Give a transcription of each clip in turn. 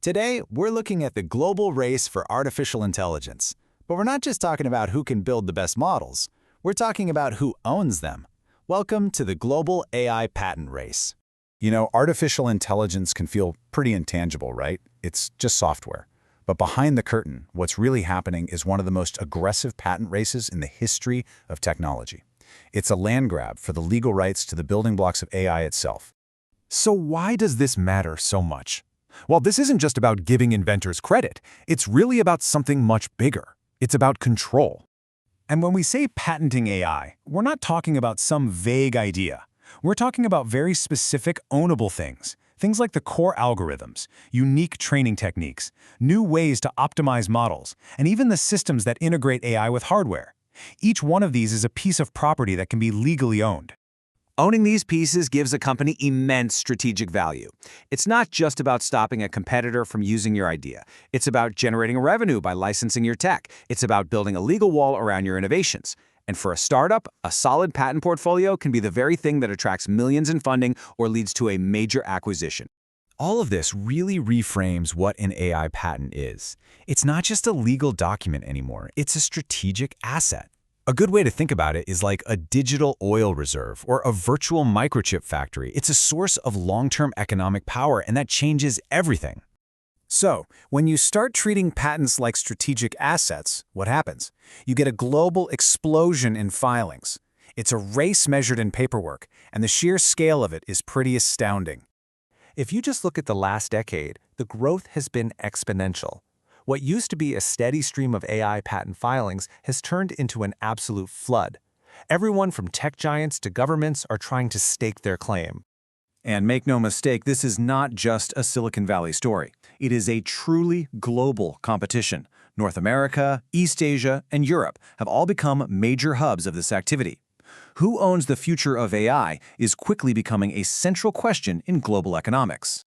Today, we're looking at the global race for artificial intelligence. But we're not just talking about who can build the best models. We're talking about who owns them. Welcome to the global AI patent race. You know, artificial intelligence can feel pretty intangible, right? It's just software. But behind the curtain, what's really happening is one of the most aggressive patent races in the history of technology. It's a land grab for the legal rights to the building blocks of AI itself. So why does this matter so much? Well, this isn't just about giving inventors credit. It's really about something much bigger. It's about control. And when we say patenting AI, we're not talking about some vague idea. We're talking about very specific, ownable things. Things like the core algorithms, unique training techniques, new ways to optimize models, and even the systems that integrate AI with hardware. Each one of these is a piece of property that can be legally owned. Owning these pieces gives a company immense strategic value. It's not just about stopping a competitor from using your idea. It's about generating revenue by licensing your tech. It's about building a legal wall around your innovations. And for a startup, a solid patent portfolio can be the very thing that attracts millions in funding or leads to a major acquisition. All of this really reframes what an AI patent is. It's not just a legal document anymore. It's a strategic asset. A good way to think about it is like a digital oil reserve or a virtual microchip factory. It's a source of long-term economic power, and that changes everything. So, when you start treating patents like strategic assets, what happens? You get a global explosion in filings. It's a race measured in paperwork, and the sheer scale of it is pretty astounding. If you just look at the last decade, the growth has been exponential. What used to be a steady stream of AI patent filings has turned into an absolute flood. Everyone from tech giants to governments are trying to stake their claim. And make no mistake, this is not just a Silicon Valley story. It is a truly global competition. North America, East Asia, and Europe have all become major hubs of this activity. Who owns the future of AI is quickly becoming a central question in global economics.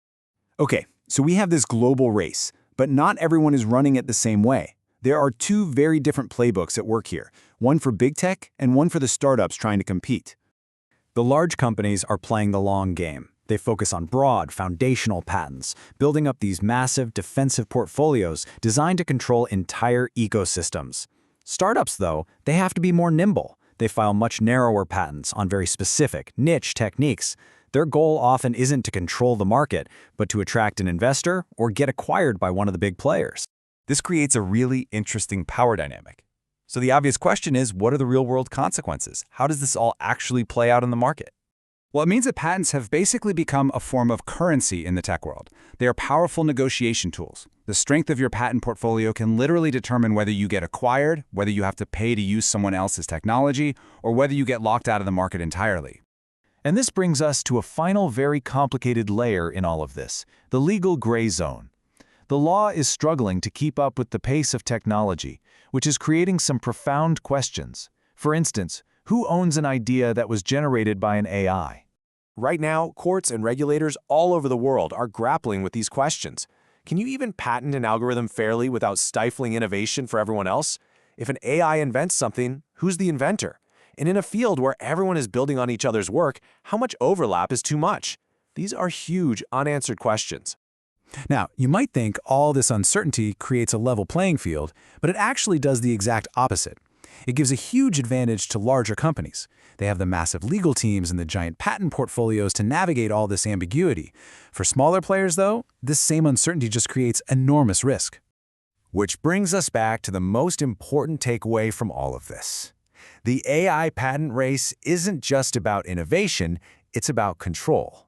Okay, so we have this global race, but not everyone is running it the same way. There are two very different playbooks at work here, one for big tech and one for the startups trying to compete. The large companies are playing the long game. They focus on broad, foundational patents, building up these massive, defensive portfolios designed to control entire ecosystems. Startups, though, they have to be more nimble. They file much narrower patents on very specific, niche techniques. Their goal often isn't to control the market, but to attract an investor or get acquired by one of the big players. This creates a really interesting power dynamic. So the obvious question is, what are the real-world consequences? How does this all actually play out in the market? Well, it means that patents have basically become a form of currency in the tech world. They are powerful negotiation tools. The strength of your patent portfolio can literally determine whether you get acquired, whether you have to pay to use someone else's technology, or whether you get locked out of the market entirely. And this brings us to a final very complicated layer in all of this, the legal gray zone. The law is struggling to keep up with the pace of technology, which is creating some profound questions. For instance, who owns an idea that was generated by an AI? Right now, courts and regulators all over the world are grappling with these questions. Can you even patent an algorithm fairly without stifling innovation for everyone else? If an AI invents something, who's the inventor? And in a field where everyone is building on each other's work, how much overlap is too much? These are huge, unanswered questions. Now, you might think all this uncertainty creates a level playing field, but it actually does the exact opposite. It gives a huge advantage to larger companies. They have the massive legal teams and the giant patent portfolios to navigate all this ambiguity. For smaller players, though, this same uncertainty just creates enormous risk. Which brings us back to the most important takeaway from all of this. The AI patent race isn't just about innovation, it's about control.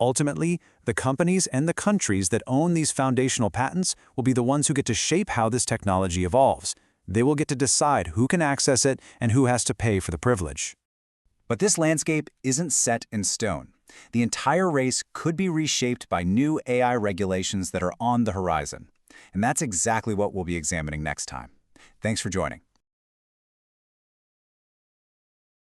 Ultimately, the companies and the countries that own these foundational patents will be the ones who get to shape how this technology evolves. They will get to decide who can access it and who has to pay for the privilege. But this landscape isn't set in stone. The entire race could be reshaped by new AI regulations that are on the horizon. And that's exactly what we'll be examining next time. Thanks for joining.